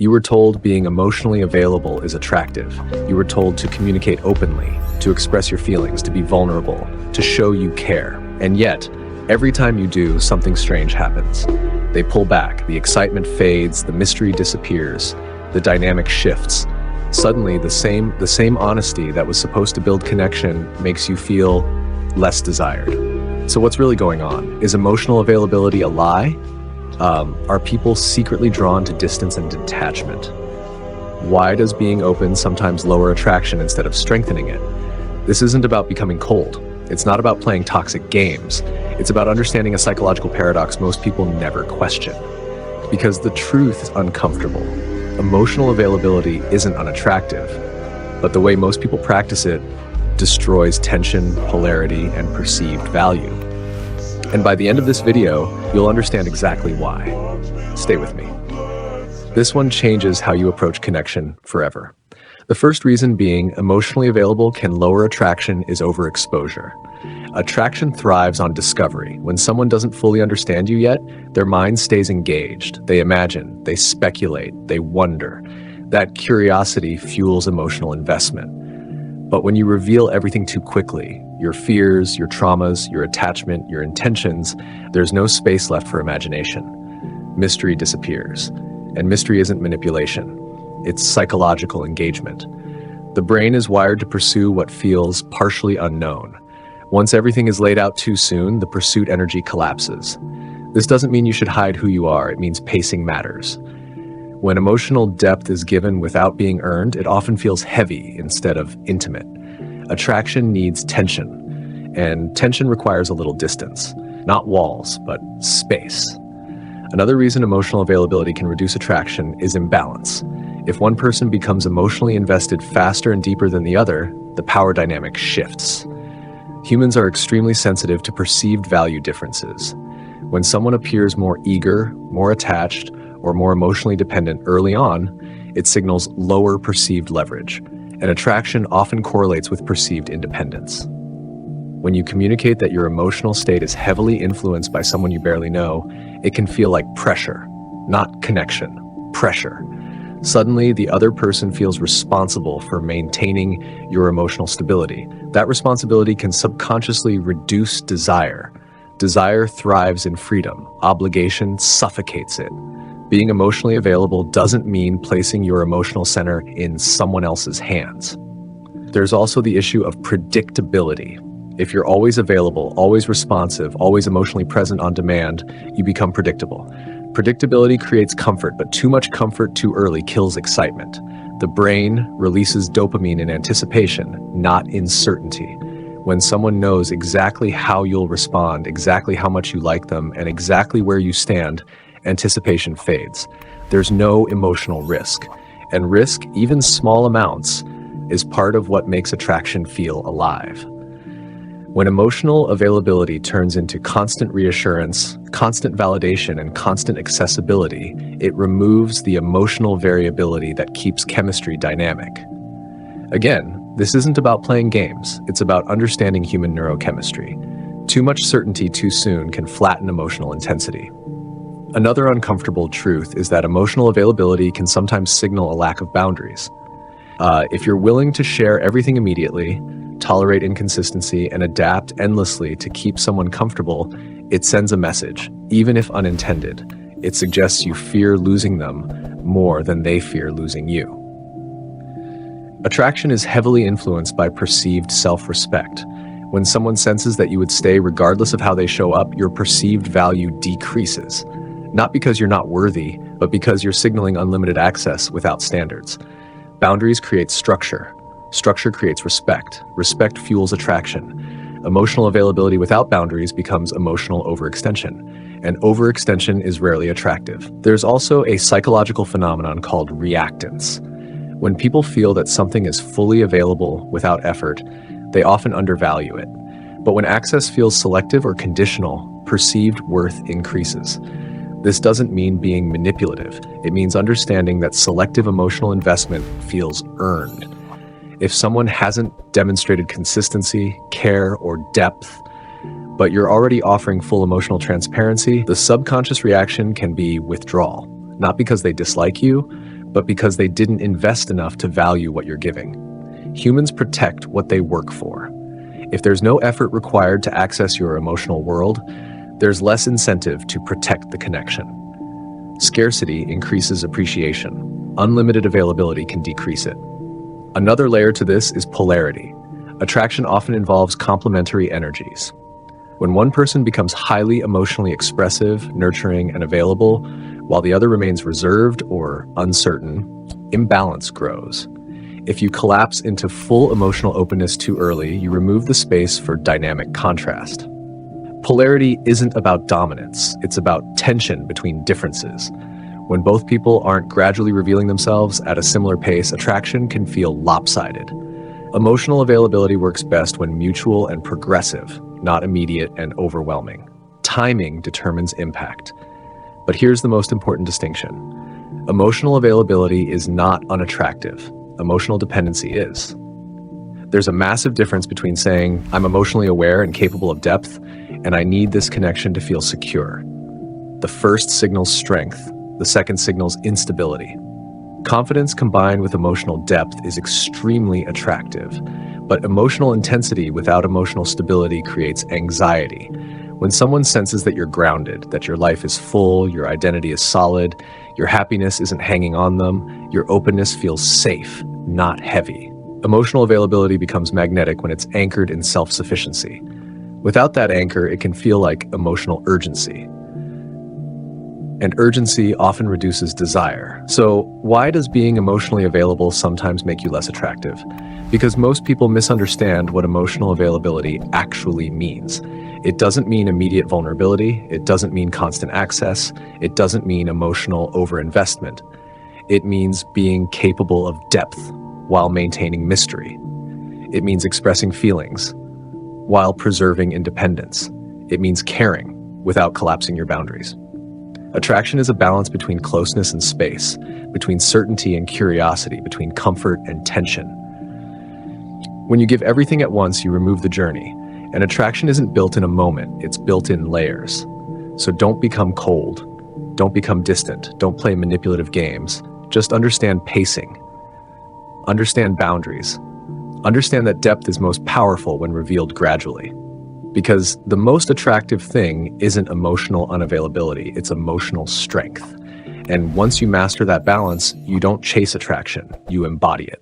You were told being emotionally available is attractive. You were told to communicate openly, to express your feelings, to be vulnerable, to show you care. And yet, every time you do, something strange happens. They pull back, the excitement fades, the mystery disappears, the dynamic shifts. Suddenly, the same honesty that was supposed to build connection makes you feel less desired. So what's really going on? Is emotional availability a lie? Are people secretly drawn to distance and detachment? Why does being open sometimes lower attraction instead of strengthening it? This isn't about becoming cold. It's not about playing toxic games. It's about understanding a psychological paradox most people never question. Because the truth is uncomfortable. Emotional availability isn't unattractive, but the way most people practice it destroys tension, polarity, and perceived value. And by the end of this video, you'll understand exactly why. Stay with me. This one changes how you approach connection forever. The first reason being emotionally available can lower attraction is overexposure. Attraction thrives on discovery. When someone doesn't fully understand you yet, their mind stays engaged. They imagine, they speculate, they wonder. That curiosity fuels emotional investment. But when you reveal everything too quickly, your fears, your traumas, your attachment, your intentions, there's no space left for imagination. Mystery disappears. And mystery isn't manipulation. It's psychological engagement. The brain is wired to pursue what feels partially unknown. Once everything is laid out too soon, the pursuit energy collapses. This doesn't mean you should hide who you are. It means pacing matters. When emotional depth is given without being earned, it often feels heavy instead of intimate. Attraction needs tension, and tension requires a little distance. Not walls, but space. Another reason emotional availability can reduce attraction is imbalance. If one person becomes emotionally invested faster and deeper than the other, the power dynamic shifts. Humans are extremely sensitive to perceived value differences. When someone appears more eager, more attached, or more emotionally dependent early on, it signals lower perceived leverage, and attraction often correlates with perceived independence. When you communicate that your emotional state is heavily influenced by someone you barely know, it can feel like pressure, not connection, pressure. Suddenly, the other person feels responsible for maintaining your emotional stability. That responsibility can subconsciously reduce desire. Desire thrives in freedom. Obligation suffocates it. Being emotionally available doesn't mean placing your emotional center in someone else's hands. There's also the issue of predictability. If you're always available, always responsive, always emotionally present on demand, you become predictable. Predictability creates comfort, but too much comfort too early kills excitement. The brain releases dopamine in anticipation, not in certainty. When someone knows exactly how you'll respond, exactly how much you like them, and exactly where you stand, anticipation fades. There's no emotional risk. And risk, even small amounts, is part of what makes attraction feel alive. When emotional availability turns into constant reassurance, constant validation, and constant accessibility, it removes the emotional variability that keeps chemistry dynamic. Again, this isn't about playing games. It's about understanding human neurochemistry. Too much certainty too soon can flatten emotional intensity. Another uncomfortable truth is that emotional availability can sometimes signal a lack of boundaries. If you're willing to share everything immediately, tolerate inconsistency, and adapt endlessly to keep someone comfortable, it sends a message, even if unintended. It suggests you fear losing them more than they fear losing you. Attraction is heavily influenced by perceived self-respect. When someone senses that you would stay regardless of how they show up, your perceived value decreases. Not because you're not worthy, but because you're signaling unlimited access without standards. Boundaries create structure. Structure creates respect. Respect fuels attraction. Emotional availability without boundaries becomes emotional overextension. And overextension is rarely attractive. There's also a psychological phenomenon called reactance. When people feel that something is fully available without effort, they often undervalue it. But when access feels selective or conditional, perceived worth increases. This doesn't mean being manipulative. It means understanding that selective emotional investment feels earned. If someone hasn't demonstrated consistency, care, or depth, but you're already offering full emotional transparency, the subconscious reaction can be withdrawal. Not because they dislike you, but because they didn't invest enough to value what you're giving. Humans protect what they work for. If there's no effort required to access your emotional world, there's less incentive to protect the connection. Scarcity increases appreciation. Unlimited availability can decrease it. Another layer to this is polarity. Attraction often involves complementary energies. When one person becomes highly emotionally expressive, nurturing, and available, while the other remains reserved or uncertain, imbalance grows. If you collapse into full emotional openness too early, you remove the space for dynamic contrast. Polarity isn't about dominance, it's about tension between differences. When both people aren't gradually revealing themselves at a similar pace, attraction can feel lopsided. Emotional availability works best when mutual and progressive, not immediate and overwhelming. Timing determines impact. But here's the most important distinction. Emotional availability is not unattractive. Emotional dependency is. There's a massive difference between saying, I'm emotionally aware and capable of depth, and I need this connection to feel secure. The first signals strength, the second signals instability. Confidence combined with emotional depth is extremely attractive, but emotional intensity without emotional stability creates anxiety. When someone senses that you're grounded, that your life is full, your identity is solid, your happiness isn't hanging on them, your openness feels safe, not heavy. Emotional availability becomes magnetic when it's anchored in self-sufficiency. Without that anchor, it can feel like emotional urgency. And urgency often reduces desire. So why does being emotionally available sometimes make you less attractive? Because most people misunderstand what emotional availability actually means. It doesn't mean immediate vulnerability. It doesn't mean constant access. It doesn't mean emotional overinvestment. It means being capable of depth while maintaining mystery. It means expressing feelings while preserving independence. It means caring without collapsing your boundaries. Attraction is a balance between closeness and space, between certainty and curiosity, between comfort and tension. When you give everything at once, you remove the journey. And attraction isn't built in a moment, it's built in layers. So don't become cold. Don't become distant. Don't play manipulative games. Just understand pacing. Understand boundaries. Understand that depth is most powerful when revealed gradually. Because the most attractive thing isn't emotional unavailability, it's emotional strength. And once you master that balance, you don't chase attraction, you embody it.